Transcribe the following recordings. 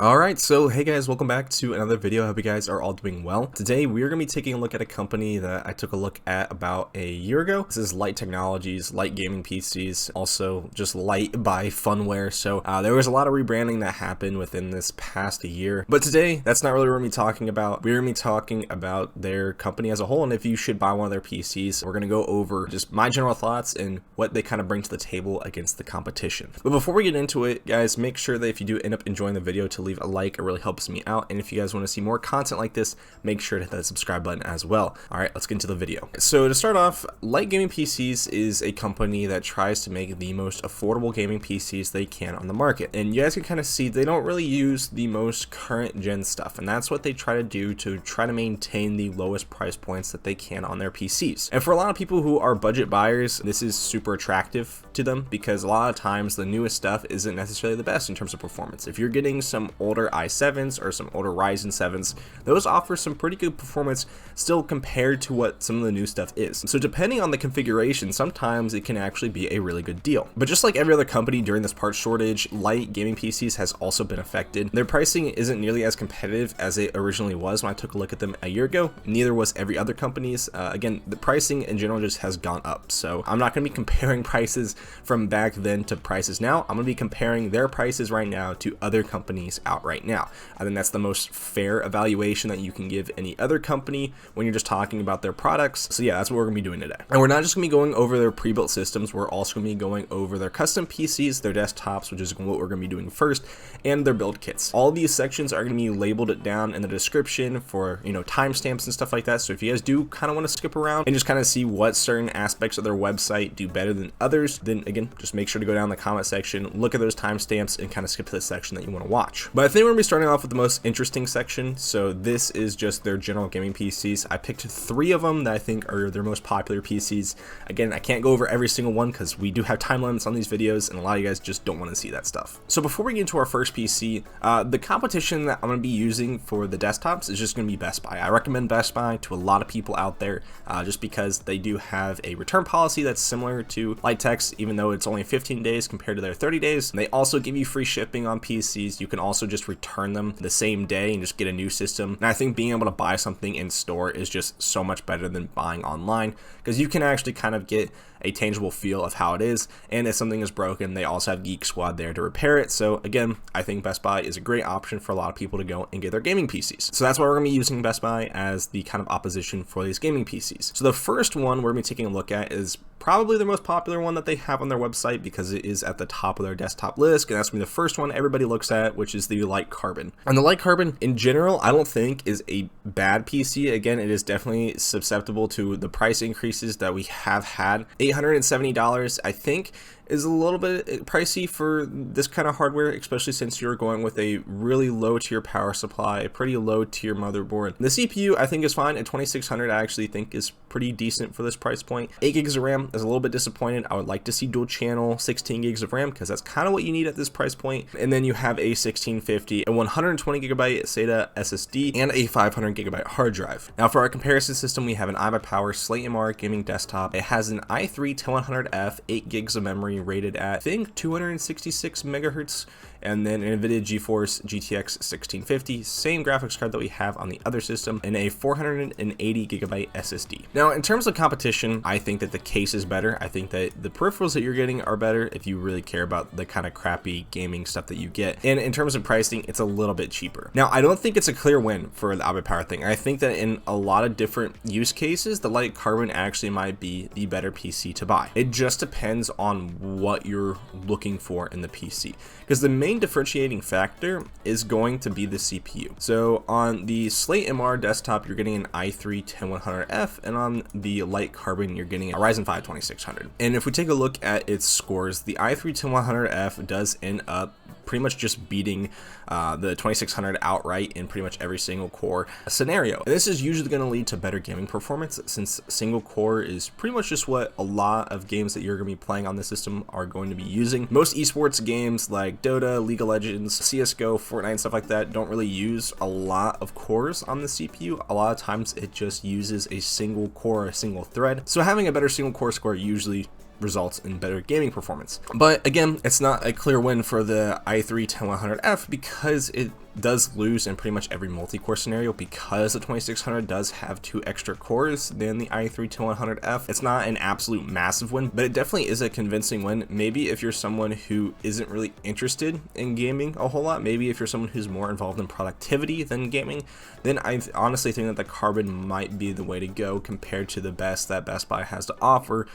Alright, so hey guys, welcome back to another video. I hope you guys are all doing well. Today we're going to be taking a look at a company that I took a look at about a year ago. This is LYTE Technologies, LYTE Gaming PCs, also just LYTE by Funware. So there was a lot of rebranding that happened within this past year. But today, that's not really what we're going to be talking about. We're going to be talking about their company as a whole and if you should buy one of their PCs. We're going to go over just my general thoughts and what they kind of bring to the table against the competition. But before we get into it, guys, make sure that if you do end up enjoying the video to leave a like. It really helps me out, and if you guys want to see more content like this, make sure to hit that subscribe button as well. Alright, let's get into the video. So to start off, LYTE Gaming PCs is a company that tries to make the most affordable gaming PCs they can on the market, and you guys can kind of see they don't really use the most current gen stuff, and that's what they try to do to try to maintain the lowest price points that they can on their PCs. And for a lot of people who are budget buyers, this is super attractive to them because a lot of times the newest stuff isn't necessarily the best in terms of performance. If you're getting some older i7s or some older Ryzen 7s, those offer some pretty good performance still compared to what some of the new stuff is. So depending on the configuration, sometimes it can actually be a really good deal. But just like every other company during this part shortage, LYTE Gaming PCs has also been affected. Their pricing isn't nearly as competitive as it originally was when I took a look at them a year ago. Neither was every other company's. Again, the pricing in general just has gone up. So I'm not going to be comparing prices from back then to prices now. I'm going to be comparing their prices right now to other companies out right now. I think that's the most fair evaluation that you can give any other company when you're just talking about their products. So yeah, that's what we're gonna be doing today. And we're not just gonna be going over their pre-built systems, we're also gonna be going over their custom PCs, their desktops, which is what we're gonna be doing first, and their build kits. All of these sections are gonna be labeled down in the description for, timestamps and stuff like that. So if you guys do kind of want to skip around and just kind of see what certain aspects of their website do better than others, then again, just make sure to go down in the comment section, look at those timestamps, and kind of skip to the section that you want to watch. But I think we're gonna be starting off with the most interesting section. So this is just their general gaming PCs. I picked 3 of them that I think are their most popular PCs. Again, I can't go over every single one because we do have time limits on these videos and a lot of you guys just don't want to see that stuff. So before we get into our first PC, the competition that I'm going to be using for the desktops is just going to be Best Buy. I recommend Best Buy to a lot of people out there just because they do have a return policy that's similar to LYTE's, even though it's only 15 days compared to their 30 days. They also give you free shipping on PCs. You can also just return them the same day and just get a new system. And I think being able to buy something in store is just so much better than buying online because you can actually kind of get a tangible feel of how it is, and if something is broken, they also have Geek Squad there to repair it. So again, I think Best Buy is a great option for a lot of people to go and get their gaming PCs. So that's why we're going to be using Best Buy as the kind of opposition for these gaming PCs. So the first one we're going to be taking a look at is probably the most popular one that they have on their website because it is at the top of their desktop list, and that's going to be the first one everybody looks at, which is the LYTE Carbon. And the LYTE Carbon in general, I don't think is a bad PC. Again, it is definitely susceptible to the price increases that we have had. $870, I think, is a little bit pricey for this kind of hardware, especially since you're going with a really low tier power supply, a pretty low tier motherboard. The CPU I think is fine at 2600. I actually think is pretty decent for this price point. 8 gigs of RAM is a little bit disappointed. I would like to see dual channel 16 gigs of RAM because that's kind of what you need at this price point. And then you have a 1650, a 120 gigabyte SATA SSD, and a 500 gigabyte hard drive. Now for our comparison system, we have an iBuyPower SlateMR gaming desktop. It has an i3-10100F, 8 gigs of memory, rated at I think 266 megahertz, and then an NVIDIA GeForce GTX 1650, same graphics card that we have on the other system, and a 480 gigabyte SSD. Now in terms of competition, I think that the case is better. I think that the peripherals that you're getting are better if you really care about the kind of crappy gaming stuff that you get, and in terms of pricing, it's a little bit cheaper. Now I don't think it's a clear win for the iBuyPower thing. I think that in a lot of different use cases, the LYTE Carbon actually might be the better PC to buy. It just depends on what you're looking for in the PC, because the main differentiating factor is going to be the CPU. So on the SlateMR desktop, you're getting an i3-10100F, and on the LYTE Carbon, you're getting a Ryzen 5 2600. And if we take a look at its scores, the i3-10100F does end up pretty much just beating the 2600 outright in pretty much every single core scenario. And this is usually going to lead to better gaming performance, since single core is pretty much just what a lot of games that you're going to be playing on the system are going to be using. Most esports games like Dota, League of Legends, CSGO, Fortnite, and stuff like that don't really use a lot of cores on the CPU. A lot of times it just uses a single core, a single thread. So having a better single core score usually results in better gaming performance. But again, it's not a clear win for the i3-10100F because it does lose in pretty much every multi-core scenario because the 2600 does have 2 extra cores than the i3-100F. It's not an absolute massive win, but it definitely is a convincing win. Maybe if you're someone who isn't really interested in gaming a whole lot, maybe if you're someone who's more involved in productivity than gaming, then I honestly think that the Carbon might be the way to go compared to the best that Best Buy has to offer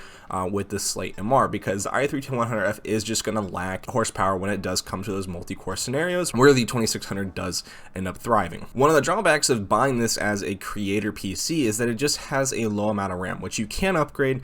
with the Slate MR, because the i3-100F is just going to lack horsepower when it does come to those multi-core scenarios where the 2600 does end up thriving. One of the drawbacks of buying this as a creator PC is that it just has a low amount of RAM, which you can upgrade.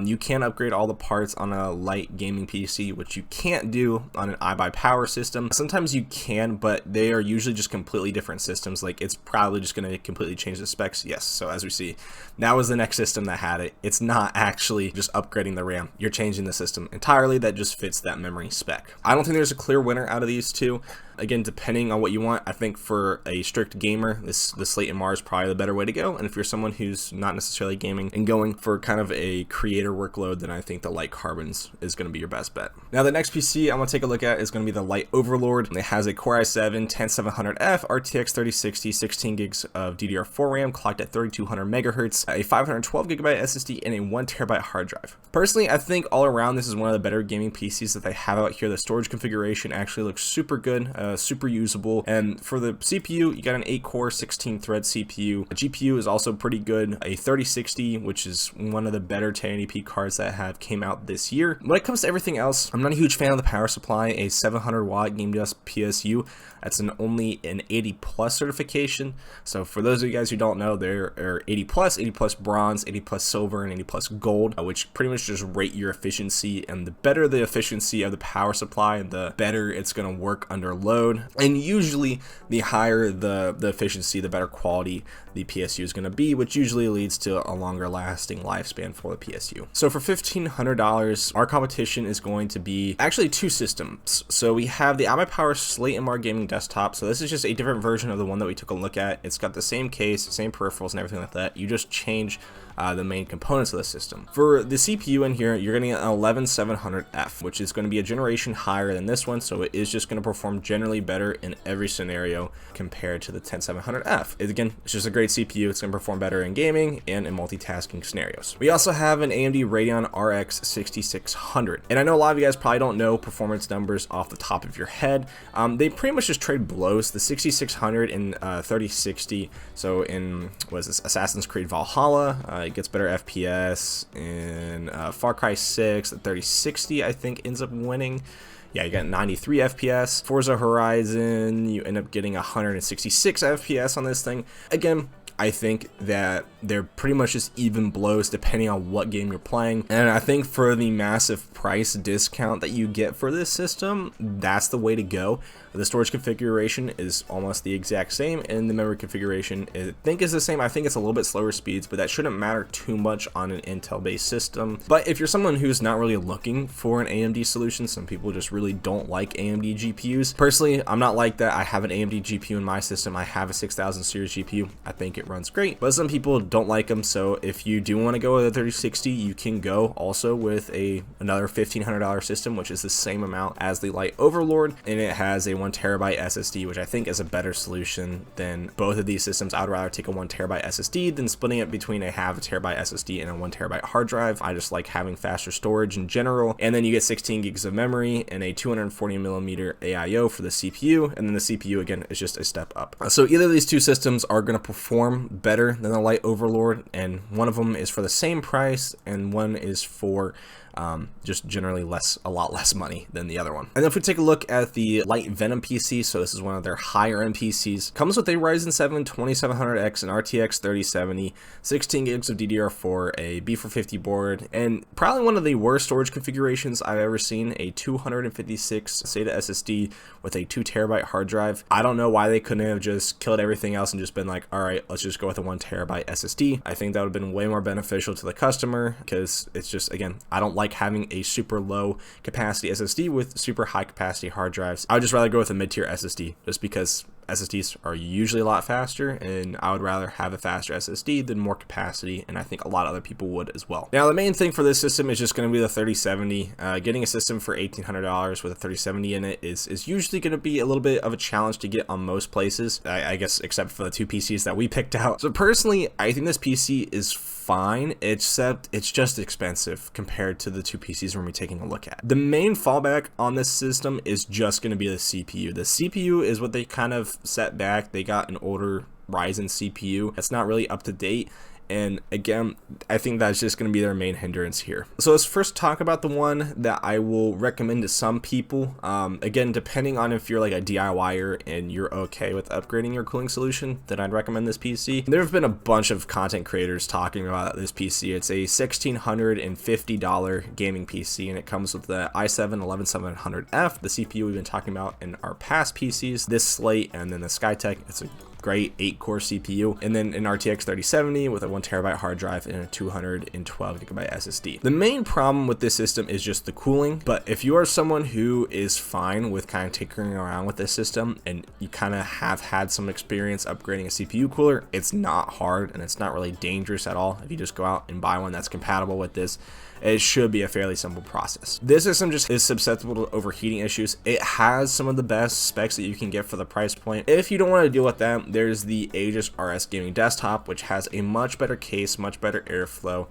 You can upgrade all the parts on a LYTE Gaming PC, which you can't do on an iBuyPower system. Sometimes you can, but they are usually just completely different systems. Like, it's probably just going to completely change the specs. Yes, so as we see, that was the next system that had it. It's not actually just upgrading the RAM. You're changing the system entirely that just fits that memory spec. I don't think there's a clear winner out of these two. Again, depending on what you want, I think for a strict gamer, the Slate MR is probably the better way to go. And if you're someone who's not necessarily gaming and going for kind of a creator workload, then I think the LYTE Carbons is going to be your best bet. Now, the next PC I'm going to take a look at is going to be the LYTE Overlord. It has a Core i7-10700F, RTX 3060, 16 gigs of DDR4 RAM, clocked at 3200 megahertz, a 512 gigabyte SSD, and a 1 terabyte hard drive. Personally, I think all around this is one of the better gaming PCs that they have out here. The storage configuration actually looks super good. Super usable. And for the CPU, you got an 8-core 16-thread CPU. The GPU is also pretty good, a 3060, which is one of the better 1080p cards that have came out this year. When it comes to everything else, I'm not a huge fan of the power supply. A 700 watt Game Dust PSU, that's only an 80 plus certification. So for those of you guys who don't know, there are 80 plus bronze, 80 plus silver, and 80 plus gold, which pretty much just rate your efficiency. And the better the efficiency of the power supply, the better it's going to work under load. And usually the higher the efficiency, the better quality the PSU is going to be, which usually leads to a longer lasting lifespan for the PSU. So for $1,500, our competition is going to be actually 2 systems. So we have the iBuyPower Slate MR Gaming Desktop. So this is just a different version of the one that we took a look at. It's got the same case, same peripherals and everything like that. You just change the main components of the system. For the CPU in here, you're getting an 11700F, which is going to be a generation higher than this one, so it is just going to perform generally better in every scenario compared to the 10700F. Again, it's just a great CPU. It's going to perform better in gaming and in multitasking scenarios. We also have an AMD Radeon RX 6600, and I know a lot of you guys probably don't know performance numbers off the top of your head. They pretty much just trade blows. The 6600 in 3060, so in Assassin's Creed Valhalla, it gets better FPS. In Far Cry 6, the 3060 I think ends up winning. Yeah, you got 93 FPS. Forza Horizon, you end up getting 166 FPS on this thing. Again, I think that they're pretty much just even blows depending on what game you're playing. And I think for the massive price discount that you get for this system, that's the way to go. The storage configuration is almost the exact same, and the memory configuration I think is the same. I think it's a little bit slower speeds, but that shouldn't matter too much on an Intel-based system. But if you're someone who's not really looking for an AMD solution, some people just really don't like AMD GPUs. Personally, I'm not like that. I have an AMD GPU in my system. I have a 6000 series GPU. I think it runs great, but some people don't like them. So if you do want to go with a 3060, you can go also with another $1,500 system, which is the same amount as the LYTE Overlord, and it has a 1 terabyte SSD, which I think is a better solution than both of these systems. I'd rather take a 1 terabyte SSD than splitting it between a half a terabyte SSD and a 1 terabyte hard drive. I just like having faster storage in general. And then you get 16 gigs of memory and a 240 millimeter AIO for the CPU, and then the CPU again is just a step up. So either of these two systems are going to perform better than the LYTE Overlord, and one of them is for the same price and one is for just generally a lot less money than the other one. And then if we take a look at the LYTE Venom PC, so this is one of their higher end PCs, comes with a Ryzen 7 2700X, an RTX 3070, 16 gigs of DDR4, a B450 board, and probably one of the worst storage configurations I've ever seen, a 256 SATA SSD with a 2 terabyte hard drive. I don't know why they couldn't have just killed everything else and just been like, all right, let's just go with a 1 terabyte SSD. I think that would have been way more beneficial to the customer, because it's just, again, I don't like having a super low capacity SSD with super high capacity hard drives. I would just rather go with a mid-tier SSD, just because SSDs are usually a lot faster, and I would rather have a faster SSD than more capacity, and I think a lot of other people would as well. Now, the main thing for this system is just going to be the 3070. Getting a system for $1,800 with a 3070 in it is usually going to be a little bit of a challenge to get on most places, I guess, except for the two PCs that we picked out. So personally, I think this PC is fine, except it's just expensive compared to the two PCs we're going to be taking a look at. The main fallback on this system is just going to be the CPU. The CPU is what they kind of set back. They got an older Ryzen CPU that's not really up to date. And again, I think that's just going to be their main hindrance here. So let's first talk about the one that I will recommend to some people. Again, depending on if you're like a DIYer and you're okay with upgrading your cooling solution, then I'd recommend this PC. There have been a bunch of content creators talking about this PC. It's a $1,650 gaming PC, and it comes with the i7-11700F, the CPU we've been talking about in our past PCs, this slate, and then the Skytech. It's a great 8-core CPU, and then an RTX 3070 with a 1TB hard drive and a 212GB SSD. The main problem with this system is just the cooling, but if you are someone who is fine with kind of tinkering around with this system and you kind of have had some experience upgrading a CPU cooler, it's not hard and it's not really dangerous at all. If you just go out and buy one that's compatible with this, it should be a fairly simple process. This system just is susceptible to overheating issues. It has some of the best specs that you can get for the price point. If you don't want to deal with that, there's the Aegis RS Gaming Desktop, which has a much better case, much better airflow.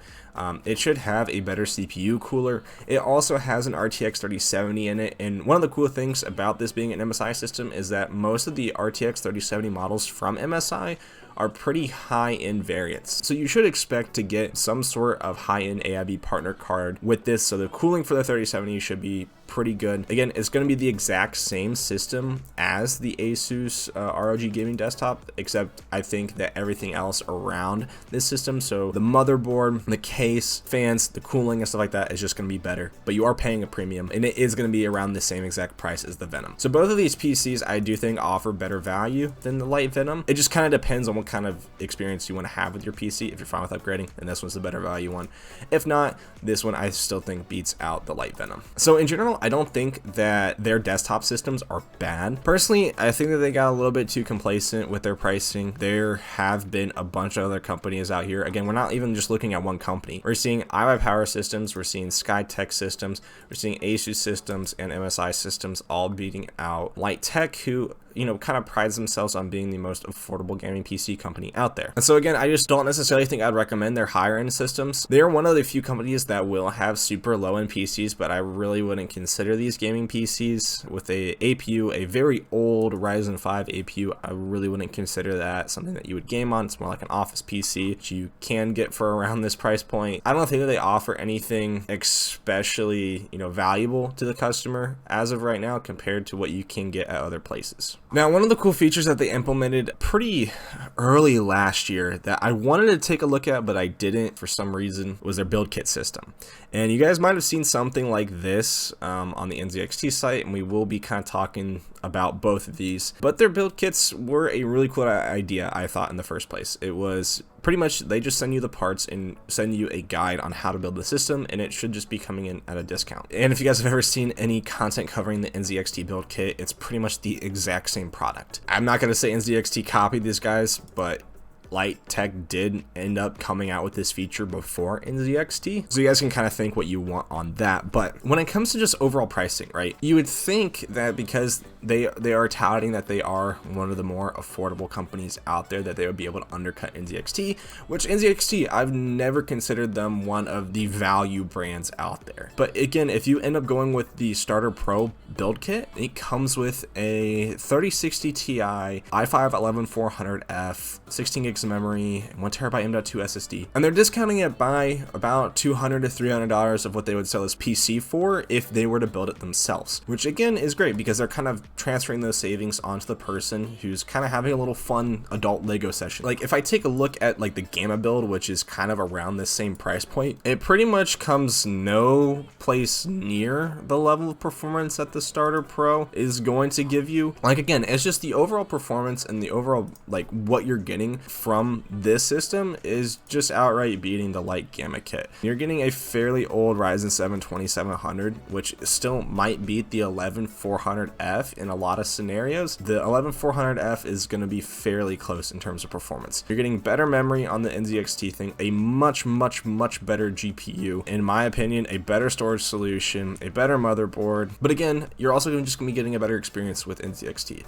It should have a better CPU cooler. It also has an RTX 3070 in it, and one of the cool things about this being an MSI system is that most of the RTX 3070 models from MSI are pretty high-end variants. So you should expect to get some sort of high-end AIB partner card with this, so the cooling for the 3070 should be pretty good. Again, it's going to be the exact same system as the Asus ROG Gaming Desktop, except I think that everything else around this system, so the motherboard, the case, fans, the cooling and stuff like that, is just going to be better. But you are paying a premium, and it is going to be around the same exact price as the Venom. So both of these PCs I do think offer better value than the LYTE Venom. It just kind of depends on what kind of experience you want to have with your PC. If you're fine with upgrading, then this one's the better value one. If not, this one I still think beats out the LYTE Venom. So in general, I don't think that their desktop systems are bad. Personally, I think that they got a little bit too complacent with their pricing. There have been a bunch of other companies out here. Again, we're not even just looking at one company. We're seeing iPower systems, we're seeing Skytech systems, we're seeing Asus systems and MSI systems all beating out LYTE, who, you know, kind of prides themselves on being the most affordable gaming PC company out there. And so again, I just don't necessarily think I'd recommend their higher end systems. They are one of the few companies that will have super low end PCs, but I really wouldn't consider these gaming PCs with a APU, a very old Ryzen 5 APU. I really wouldn't consider that something that you would game on. It's more like an office PC, which you can get for around this price point. I don't think that they offer anything especially, you know, valuable to the customer as of right now compared to what you can get at other places. Now, one of the cool features that they implemented pretty early last year that I wanted to take a look at, but I didn't for some reason, was their build kit system. And you guys might have seen something like this on the NZXT site, and we will be kind of talking about both of these. But their build kits were a really cool idea, I thought, in the first place. It was pretty much they just send you the parts and send you a guide on how to build the system, and it should just be coming in at a discount. And if you guys have ever seen any content covering the NZXT build kit, it's pretty much the exact same product. I'm not going to say NZXT copied these guys, but LYTE did end up coming out with this feature before NZXT, so you guys can kind of think what you want on that. But when it comes to just overall pricing, right, you would think that because they are touting that they are one of the more affordable companies out there, that they would be able to undercut NZXT, which NZXT, I've never considered them one of the value brands out there. But again, if you end up going with the Starter Pro build kit, it comes with a 3060 Ti, i5-11400F, 16 gigs of memory, 1TB M.2 SSD, and they're discounting it by about $200 to $300 of what they would sell this PC for if they were to build it themselves, which again is great because they're kind of transferring those savings onto the person who's kind of having a little fun adult Lego session. Like if I take a look at like the Gamma build, which is kind of around the same price point, it pretty much comes no place near the level of performance that the Starter Pro is going to give you. Like again, it's just the overall performance and the overall like what you're getting from from this system is just outright beating the LYTE Gamma kit. You're getting a fairly old Ryzen 7 2700, which still might beat the 11400F in a lot of scenarios. The 11400F is going to be fairly close in terms of performance. You're getting better memory on the NZXT thing, a much better GPU, in my opinion, a better storage solution, a better motherboard. But again, you're also just going to be getting a better experience with NZXT.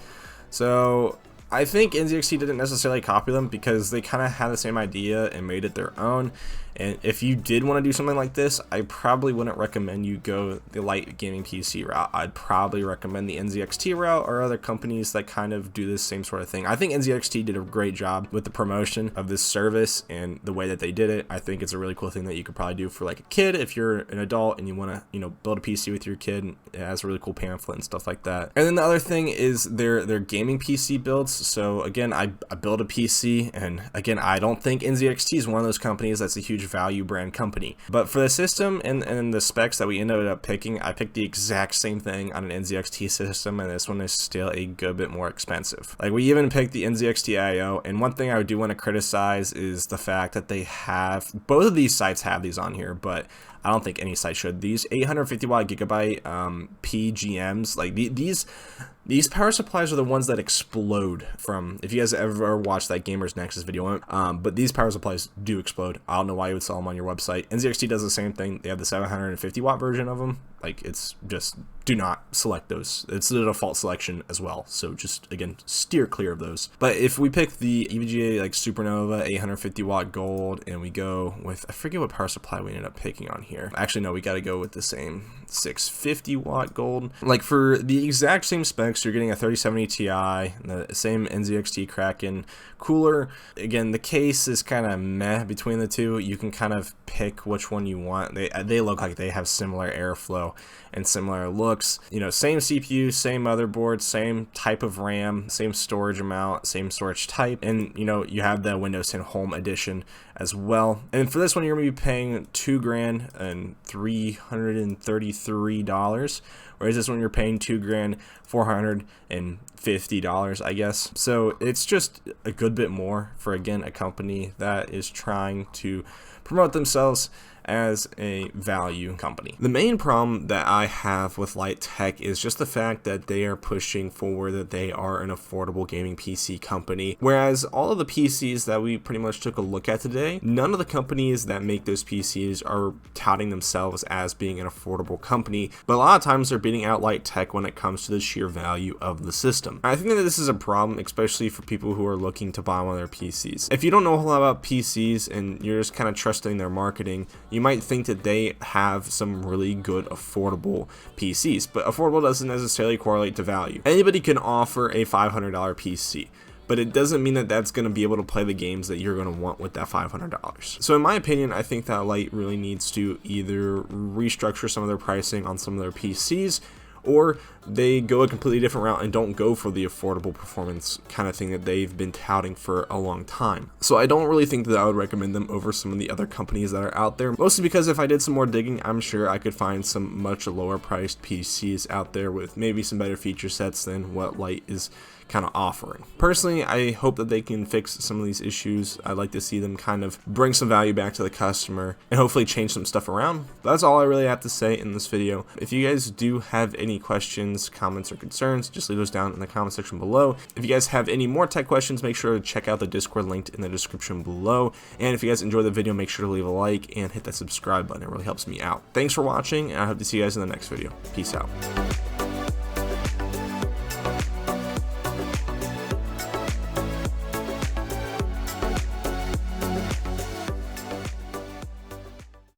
So I think NZXT didn't necessarily copy them because they kind of had the same idea and made it their own. And if you did want to do something like this, I probably wouldn't recommend you go the LYTE Gaming PC route. I'd probably recommend the NZXT route or other companies that kind of do this same sort of thing. I think NZXT did a great job with the promotion of this service and the way that they did it. I think it's a really cool thing that you could probably do for like a kid if you're an adult and you want to, you know, build a PC with your kid. It has a really cool pamphlet and stuff like that. And then the other thing is their gaming PC builds. So again, I build a PC, and again, I don't think NZXT is one of those companies that's a huge value brand company, but for the system and the specs that we ended up picking, I picked the exact same thing on an NZXT system, and this one is still a good bit more expensive. Like, we even picked the NZXT IO, and one thing I do want to criticize is the fact that they have, both of these sites have these on here, but I don't think any site should. These 850 watt gigabyte PGMs, like these power supplies are the ones that explode from, if you guys ever watched that Gamers Nexus video, but these power supplies do explode. I don't know why you would sell them on your website. NZXT does the same thing. They have the 750 watt version of them. Like, it's just, do not select those. It's the default selection as well. So just, again, steer clear of those. But if we pick the EVGA like Supernova 850 watt gold, and we go with, I forget what power supply we ended up picking on here. Actually, no, we got to go with the same 650 watt gold. Like, for the exact same specs, you're getting a 3070 Ti, the same NZXT Kraken cooler. Again, the case is kind of meh between the two. You can kind of pick which one you want. They look like they have similar airflow and similar looks. You know, same CPU, same motherboard, same type of RAM, same storage amount, same storage type, and you know, you have the Windows 10 Home Edition as well. And for this one, you're gonna be paying $2,333, whereas this one you're paying $2,450, I guess. So it's just a good bit more for, again, a company that is trying to promote themselves as a value company. The main problem that I have with LYTE Tech is just the fact that they are pushing forward that they are an affordable gaming PC company, whereas all of the PCs that we pretty much took a look at today, none of the companies that make those PCs are touting themselves as being an affordable company, but a lot of times they're beating out LYTE Tech when it comes to the sheer value of the system. I think that this is a problem, especially for people who are looking to buy one of their PCs. If you don't know a whole lot about PCs and you're just kind of trusting their marketing, you might think that they have some really good affordable PCs, but affordable doesn't necessarily correlate to value. Anybody can offer a $500 PC, but it doesn't mean that that's going to be able to play the games that you're going to want with that $500. So in my opinion, I think that LYTE really needs to either restructure some of their pricing on some of their PCs, or they go a completely different route and don't go for the affordable performance kind of thing that they've been touting for a long time. So I don't really think that I would recommend them over some of the other companies that are out there, mostly because if I did some more digging, I'm sure I could find some much lower priced PCs out there with maybe some better feature sets than what LYTE is kind of offering. Personally, I hope that they can fix some of these issues. I'd like to see them kind of bring some value back to the customer and hopefully change some stuff around. That's all I really have to say in this video. If you guys do have any questions, comments, or concerns, just leave those down in the comment section below. If you guys have any more tech questions, make sure to check out the Discord linked in the description below. And if you guys enjoyed the video, make sure to leave a like and hit that subscribe button. It really helps me out. Thanks for watching, and I hope to see you guys in the next video. Peace out.